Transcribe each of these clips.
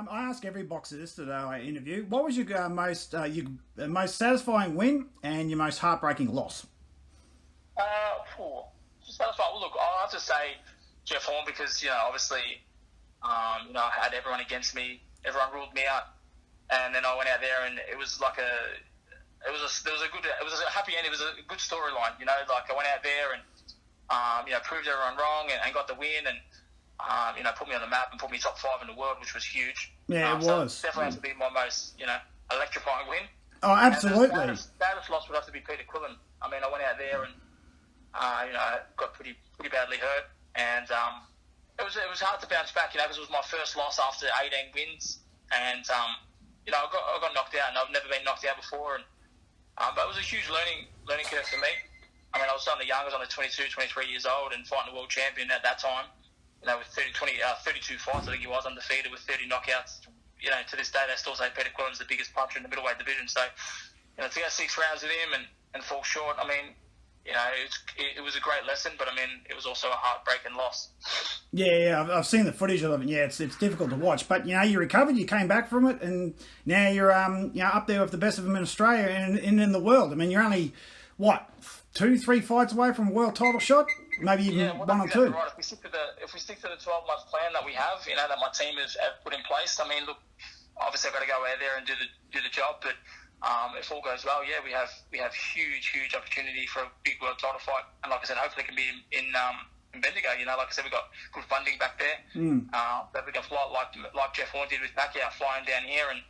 I ask every boxer this that I interview. What was your most satisfying win and your most heartbreaking loss? Just satisfied. Well, look, I'll have to say Jeff Horn because obviously, I had everyone against me. Everyone ruled me out, and then I went out there, and it was like it was a happy end. It was a good storyline. Like I went out there and proved everyone wrong and got the win and. Put me on the map and put me top 5 in the world, which was huge. Yeah, it was. So definitely has to be my most, electrifying win. Oh, absolutely. The saddest loss would have to be Peter Quillen. I mean, I went out there and, got pretty badly hurt, and it was hard to bounce back, because it was my first loss after 18 wins, and I got knocked out, and I've never been knocked out before, and but it was a huge learning curve for me. I mean, I was only young, I was only 22, 23 years old, and fighting the world champion at that time. With 32 fights, I think he was undefeated with 30 knockouts. To this day, they still say Peter Quillen's the biggest puncher in the middleweight division. So, to go 6 rounds with him and fall short, I mean, it was a great lesson, but I mean, it was also a heartbreaking loss. Yeah, I've seen the footage of it. And yeah, it's difficult to watch, but you recovered, you came back from it, and now you're up there with the best of them in Australia and in the world. I mean, you're only 2-3 fights away from a world title shot. Maybe even one or two. Right. If we stick to the 12-month plan that we have, that my team has put in place. I mean, look, obviously I've got to go out there and do the job. But if all goes well, we have huge opportunity for a big world title fight. And like I said, hopefully it can be in Bendigo. Like I said, we've got good funding back there. That we can fly like Jeff Horn did with Pacquiao, flying down here and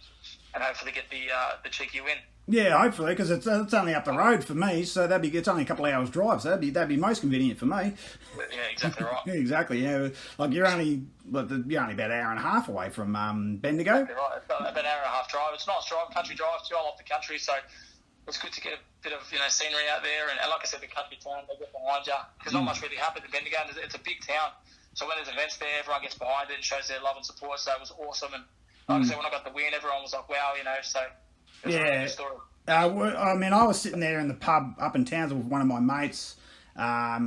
hopefully get the cheeky win. Yeah, hopefully, because it's only up the road for me, so it's only a couple of hours drive, so that'd be most convenient for me. Yeah, exactly right. Yeah, exactly. Yeah, like you're only about an hour and a half away from Bendigo. Exactly right. It's about an hour and a half drive. It's a nice drive, country drive too. I love the country, so it's good to get a bit of scenery out there. And like I said, the country town, they get behind you because not much really happens in Bendigo. And it's a big town, so when there's events there, everyone gets behind it and shows their love and support. So it was awesome. And like I said, when I got the win, everyone was like, "Wow," So it was a really good story. I mean, I was sitting there in the pub up in Townsville with one of my mates.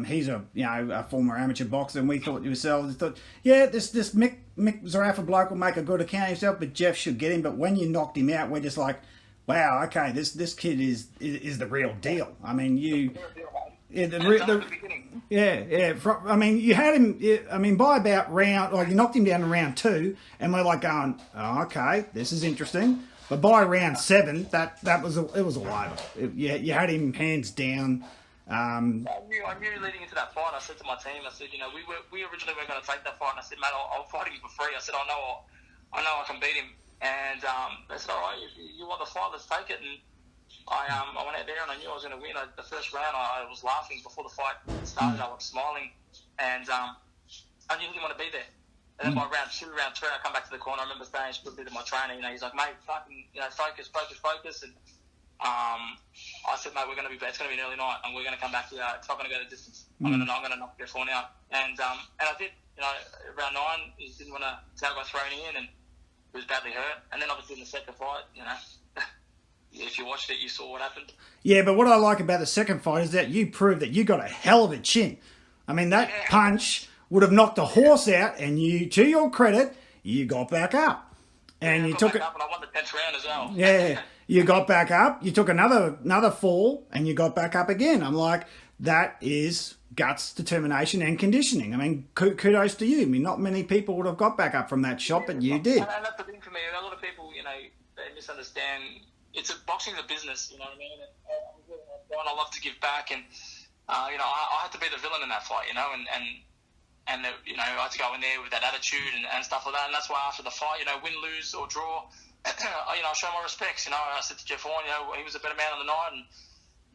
He's a former amateur boxer, and we thought to ourselves, this Mick Zerafa bloke will make a good account of himself, but Jeff should get him. But when you knocked him out, we're just like, wow, okay, this kid is the real deal. I mean, you had him. I mean, by about you knocked him down to round 2, and we're like going, oh, okay, this is interesting. But by round 7, it was all over. You had him hands down. I knew leading into that fight. I said to my team, I said, we originally were going to take that fight, and I said, mate, I'll fight him for free. I said, I know I can beat him. And they said, all right, if you want the fight, let's take it. And I went out there and I knew I was going to win. The first round, I was laughing before the fight started. I was smiling, and I knew he didn't want to be there. And then by round 2, round 3, I come back to the corner. I remember saying to my trainer, he's like, mate, fucking, focus. And I said, mate, it's going to be an early night, and we're going to come back here. It's not going to go the distance. I'm going to knock Jeff Horn out. And I did. Round 9, he didn't want to tag got thrown in, and he was badly hurt. And then obviously in the second fight, if you watched it, you saw what happened. Yeah, but what I like about the second fight is that you proved that you got a hell of a chin. I mean, that punch would have knocked a horse out, and you, to your credit, you got back up. And you took it. And I won the 10th round as well. Yeah, you got back up. You took another fall, and you got back up again. I'm like, that is guts, determination, and conditioning. I mean, kudos to you. I mean, not many people would have got back up from that shot, but you did. And that's the thing for me. A lot of people, they misunderstand. Boxing's a business. You know what I mean? And I love to give back, and I had to be the villain in that fight. And I had to go in there with that attitude and stuff like that. And that's why after the fight, win, lose, or draw, I show my respects. I said to Jeff Horn, he was a better man on the night. And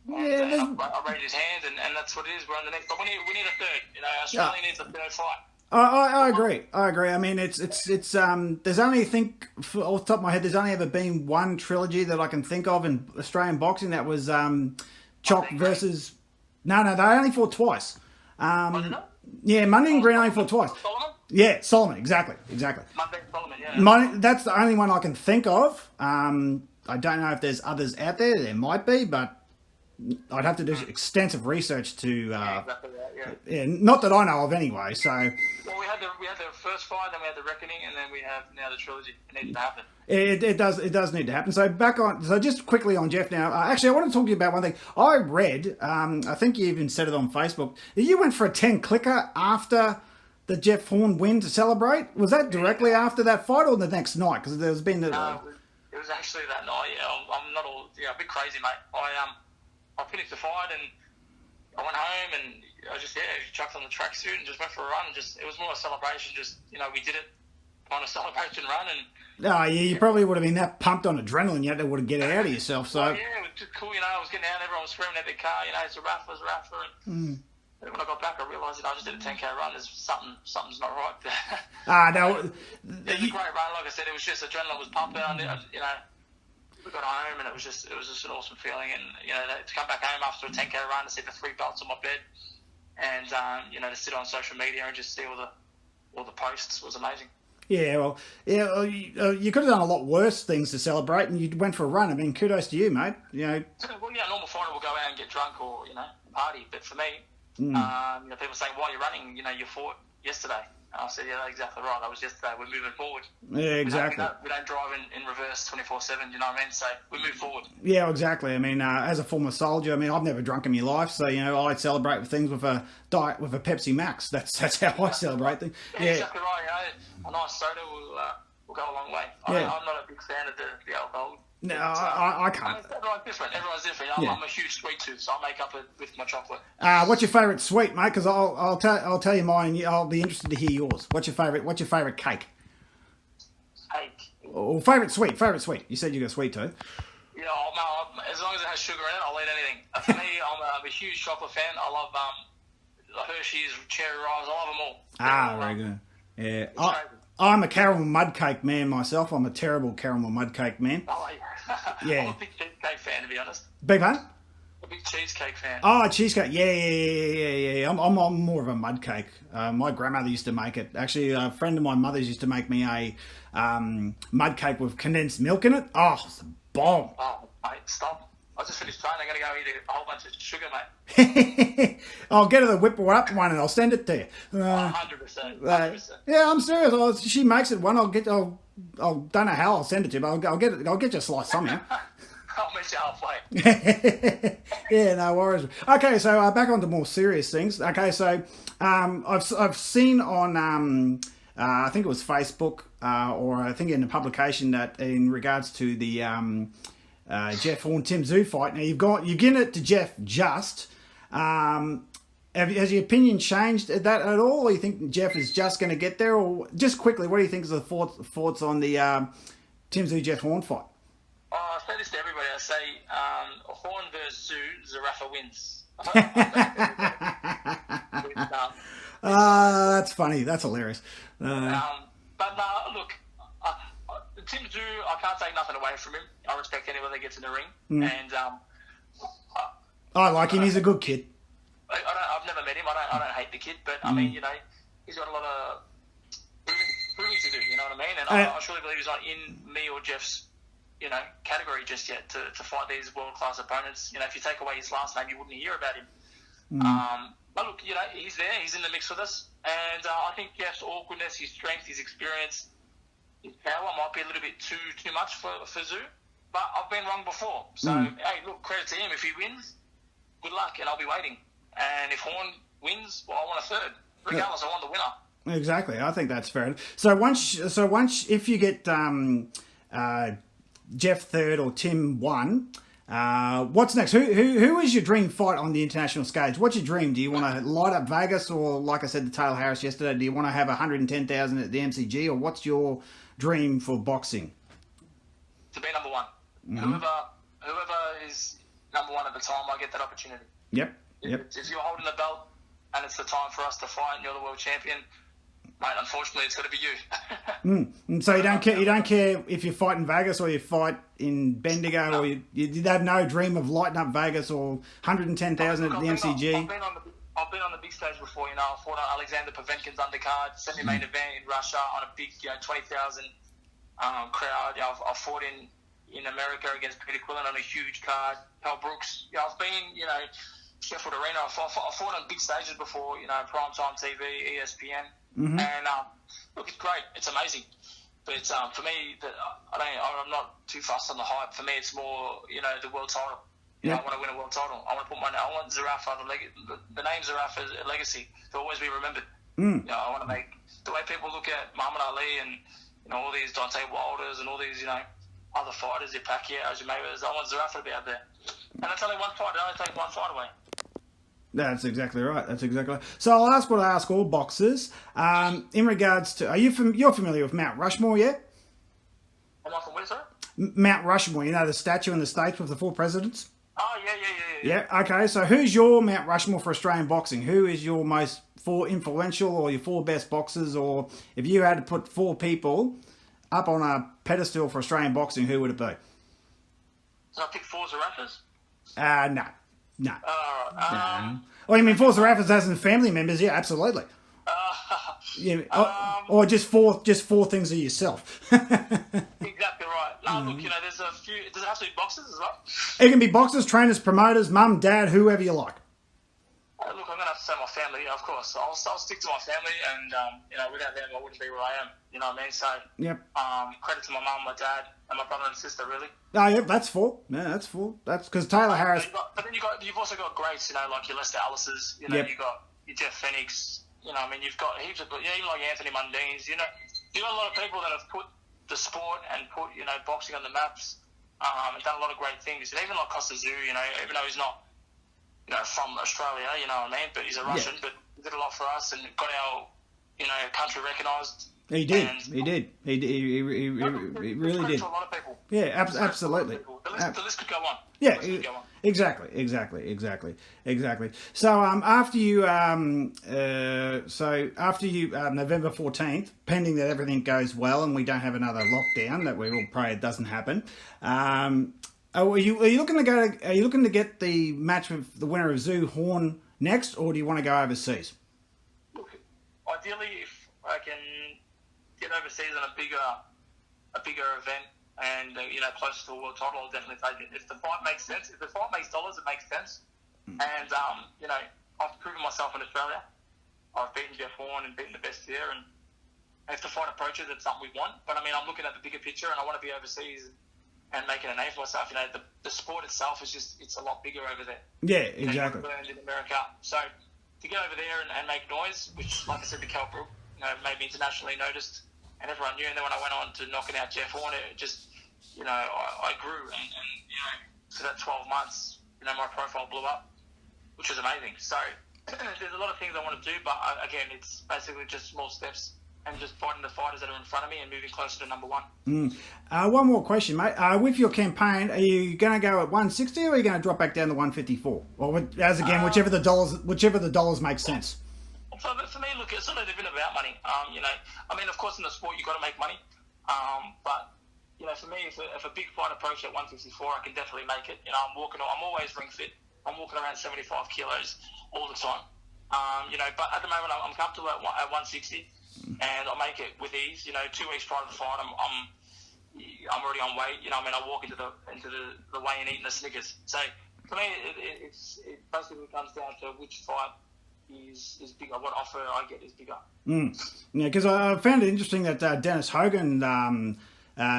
I raised his hand, and that's what it is. We're on the next. But we need a third. Australia needs a third fight. I agree. I mean, it's there's only, I think, off the top of my head, there's only ever been one trilogy that I can think of in Australian boxing. That was Chock versus... No, they only fought twice. Yeah, Monday and Green only fought twice. Solomon? Yeah, Solomon, exactly. Monday and Solomon, yeah. That's the only one I can think of. I don't know if there's others out there. There might be, but I'd have to do extensive research to. Exactly that. Yeah. Yeah, not that I know of anyway. So. Well, we had the first fight, then we had the reckoning, and then we have now the trilogy. It needs to happen. It does need to happen. So just quickly on Jeff now. Actually, I want to talk to you about one thing. I read. I think you even said it on Facebook. That you went for a 10 clicker after the Jeff Horn win to celebrate. Was that directly after that fight or the next night? Because there's been. It was actually that night. Yeah, I'm not all. Yeah, a bit crazy, mate. I finished the fight and I went home and I just chucked on the tracksuit and just went for a run. And it was more a celebration. Just we did it on a celebration run and. Oh yeah, you probably would have been that pumped on adrenaline you had to get it out of yourself. So yeah, it was just cool. I was getting out, everyone was screaming at their car. Zerafa, and when I got back, I realised I just did a 10k run. There's something's not right there. No, it was a great run. Like I said, it was just adrenaline was pumping. We got home and it was just an awesome feeling. And to come back home after a 10k run, to see the 3 belts on my bed, and to sit on social media and just see all the posts was amazing. Yeah, well, you could have done a lot worse things to celebrate, and you went for a run. I mean, kudos to you, mate. Well, yeah, a normal fighter will go out and get drunk or party, but for me, people saying, "Why are you running? You fought yesterday." And I said, "Yeah, that's exactly right. That was yesterday. We're moving forward." Yeah, exactly. We don't drive in reverse 24/7. You know what I mean? So we move forward. Yeah, exactly. I mean, as a former soldier, I've never drunk in my life, so I celebrate with things with a diet with a Pepsi Max. That's how I celebrate things. Yeah, exactly right. A nice soda will go a long way. I'm not a big fan of the alcohol. No, I can't. Everyone's different. I'm a huge sweet tooth, so I make up with my chocolate. What's your favourite sweet, mate? Because I'll tell you mine. I'll be interested to hear yours. What's your favourite cake? Cake. Or favourite sweet? You said you got a sweet tooth. Yeah, as long as it has sugar in it, I'll eat anything. For me, I'm a huge chocolate fan. I love Hershey's, Cherry Rise. I love them all. Very good. Yeah. I'm a caramel mud cake man myself. I'm a terrible caramel mud cake man. Oh, yeah. I'm a big cheesecake fan, to be honest. Big fan? A big cheesecake fan. Oh, cheesecake. Yeah. I'm more of a mud cake. My grandmother used to make it. Actually, a friend of my mother's used to make me a mud cake with condensed milk in it. Oh, it's a bomb. Oh, mate, stop. I just finished training. I'm going to go eat a whole bunch of sugar, mate. I'll get her the whip up one and I'll send it to you. 100%. Yeah, I'm serious. She makes it one. I don't know how I'll send it to you, but I'll get you a slice somehow. I'll meet you halfway. Yeah, no worries. Okay, so back on to more serious things. Okay, so I've seen on I think it was Facebook or I think in a publication that in regards to the Jeff Horn Tszyu fight. Now you've given it to Jeff just. Has your opinion changed that at all? Or you think Jeff is just going to get there, or just quickly, what do you think is the thoughts on the Tszyu Jeff Horn fight? I say this to everybody. I say Horn versus Tszyu, Zerafa wins. That's funny. That's hilarious. But look, Tszyu, I can't take nothing away from him. I respect anyone that gets in the ring, and I like him. He's a good kid. I've never met him. I don't hate the kid, but I mean, he's got a lot of proving to do. You know what I mean? And I surely believe he's not in me or Jeff's category just yet to fight these world class opponents. If you take away his last name, you wouldn't hear about him. But look, he's there. He's in the mix with us, and I think Jeff's awkwardness, his strength, his experience, his power might be a little bit too much for Tszyu. But I've been wrong before. So hey, look, credit to him. If he wins, good luck, and I'll be waiting. And if Horn wins, well, I want a third. Regardless, I want the winner. Exactly. I think that's fair. So once if you get Jeff third or Tim one, what's next? Who is your dream fight on the international stage? What's your dream? Do you want to light up Vegas, or like I said to Taylor Harris yesterday, do you want to have 110,000 at the MCG, or what's your dream for boxing? To be number one. Whoever is number one at the time, I get that opportunity. Yep. If you're holding the belt and it's the time for us to fight and you're the world champion, mate, unfortunately it's got to be you. So you don't care if you fight in Vegas or you fight in Bendigo, or you have no dream of lighting up Vegas or 110,000 at the MCG? I've been on the big stage before. I fought on Alexander Povetkin's undercard, semi-main event in Russia on a big 20,000 crowd. I've fought in in America against Peter Quillen on a huge card. Hal Brooks. I've been, Sheffield Arena. I fought on big stages before, primetime TV, ESPN. Mm-hmm. And look, it's great. It's amazing. But for me, I'm not too fussed on the hype. For me, it's more, the world title. I want to win a world title. I want Zerafa, the name Zerafa is a legacy to always be remembered. I want to make the way people look at Muhammad Ali and all these Deontay Wilders and all these other fighters, your Pacquiao's, your Mayweather's. I want Zerafa to be out there, and that's only one fight. I only take one fight away. That's exactly right. So I'll ask what I ask all boxers. In regards to, you're familiar with Mount Rushmore, yeah? Am I from where, sir? Mount Rushmore, the statue in the States with the 4 presidents? Oh, yeah. Yeah, okay. So who's your Mount Rushmore for Australian boxing? Who is your most 4 influential or your 4 best boxers? Or if you had to put 4 people up on a pedestal for Australian boxing, who would it be? So I pick 4 Zerafas? No. No. Well, you mean 4 Zerafas as in family members? Yeah, absolutely. Or just four things of yourself. Exactly right. No, look, there's a few. Does it have to be boxers as well? It can be boxers, trainers, promoters, mum, dad, whoever you like. Look, I'm going to have to say my family, of course. I'll stick to my family, and without them, I wouldn't be where I am. You know what I mean? So, credit to my mum, my dad, and my brother and sister, really. Oh, yeah, that's 4. Yeah, that's 4. That's because Taylor Harris. But then you've also got greats, like your Lester Ellis's. You've got your Jeff Fenix. You've got heaps of, even like Anthony Mundine's. You've got a lot of people that have put the sport and put boxing on the maps, and done a lot of great things. And even like Tszyu, even though he's not from Australia, you know what I mean, but he's a Russian, but he did a lot for us and got our country recognised. He did. He really did. To a lot of people. Yeah, absolutely. The list could go on. Yeah, exactly. So after you November 14th, pending that everything goes well and we don't have another lockdown, that we all pray it doesn't happen. Are you looking to get the match with the winner of Tszyu Horn next, or do you want to go overseas? Look, ideally, if I can get overseas on a bigger event and closer to a world title, I'll definitely take it. If the fight makes sense, if the fight makes dollars, it makes sense. And I've proven myself in Australia. I've beaten Jeff Horn and beaten the best here, and if the fight approaches, it's something we want. But I'm looking at the bigger picture, and I want to be overseas and making a name for myself. The sport itself is it's a lot bigger over there. Yeah, exactly. In America, so to get over there and make noise, which, like I said, the Cal Brook, made me internationally noticed, and everyone knew. And then when I went on to knocking out Jeff Horn, it just, I grew, and for that 12 months, my profile blew up, which was amazing. So there's a lot of things I want to do, but again, it's basically just small steps and just fighting the fighters that are in front of me and moving closer to number 1. One more question, mate. With your campaign, are you going to go at 160 or are you going to drop back down to 154? Or whichever the dollars make sense. For me, look, it's not even about money. Of course, in the sport, you've got to make money. But for me, if a big fight approached at 154, I can definitely make it. I'm always ring fit. I'm walking around 75 kilos all the time. But at the moment, I'm comfortable at 160. And I'll make it with ease. 2 weeks prior to the fight, I'm already on weight. I walk into the weigh and eating the Snickers. So for me, it basically comes down to which fight is bigger. What offer I get is bigger. Yeah, because I found it interesting that Dennis Hogan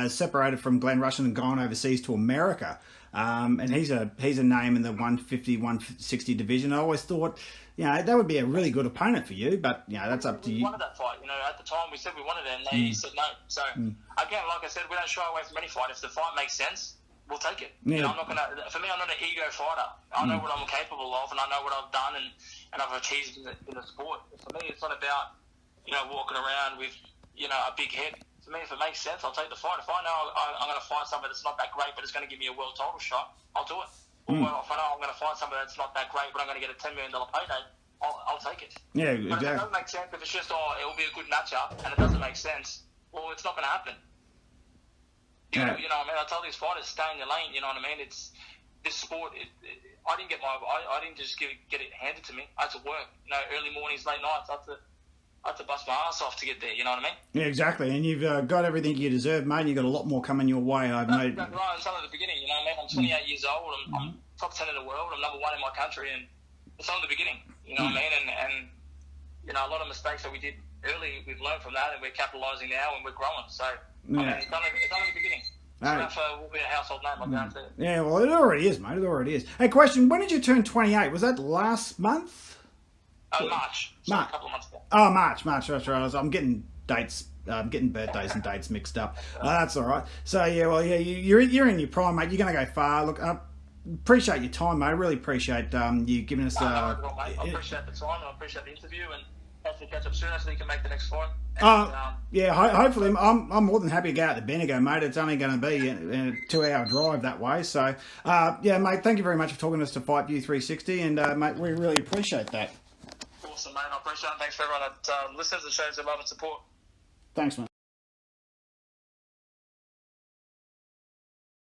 separated from Glenn Rushton and gone overseas to America. And he's a name in the 150, 160 division. I always thought, that would be a really good opponent for you, but that's up to you. We wanted that fight. At the time we said we wanted it, and they said no. So again, like I said, we don't shy away from any fight. If the fight makes sense, we'll take it. Yeah. I'm not gonna. For me, I'm not an ego fighter. I know what I'm capable of, and I know what I've done and I've achieved in the sport. For me, it's not about walking around with a big head. For me, if it makes sense, I'll take the fight. If I know I'm going to fight somebody that's not that great, but it's going to give me a world title shot, I'll do it. Or if I know I'm going to fight somebody that's not that great, but I'm going to get a $10 million payday, I'll take it. Yeah, but exactly. If it doesn't make sense, if it's just, it'll be a good matchup, and it doesn't make sense, well, it's not going to happen. I tell these fighters, stay in your lane, you know what I mean? It's this sport, I didn't just get it handed to me. I had to work, early mornings, late nights. I I had to bust my ass off to get there. You know what I mean? Yeah, exactly. And you've got everything you deserve, mate. And you've got a lot more coming your way. I've made. Right, it's only the beginning. You know what I mean? I'm 28 years old. I'm top 10 in the world. I'm number 1 in my country, and it's only the beginning. You know what I mean? And you know, a lot of mistakes that we did early, we've learned from that, and we're capitalising now, and we're growing. So I mean, it's only the beginning. Zerafa will be a household name, I guarantee it. Yeah, well, it already is, mate. It already is. Hey, question: when did you turn 28? Was that last month? March. So a couple of months ago. Oh, March. That's right. I'm getting dates. I'm getting birthdays and dates mixed up. That's all right. So yeah, well, yeah, you're in your prime, mate. You're going to go far. Look, I appreciate your time, mate. I really appreciate you giving us. I appreciate the time, and I appreciate the interview, and hopefully catch up soon so you can make the next fight. Yeah, hopefully. I'm more than happy to go out to Bendigo, mate. It's only going to be a 2-hour drive that way. So, yeah, mate, thank you very much for talking to us to Fight View 360, and mate, we really appreciate that. Awesome, mate. I appreciate it. Thanks for everyone that listens and shows their love and support. Thanks, mate.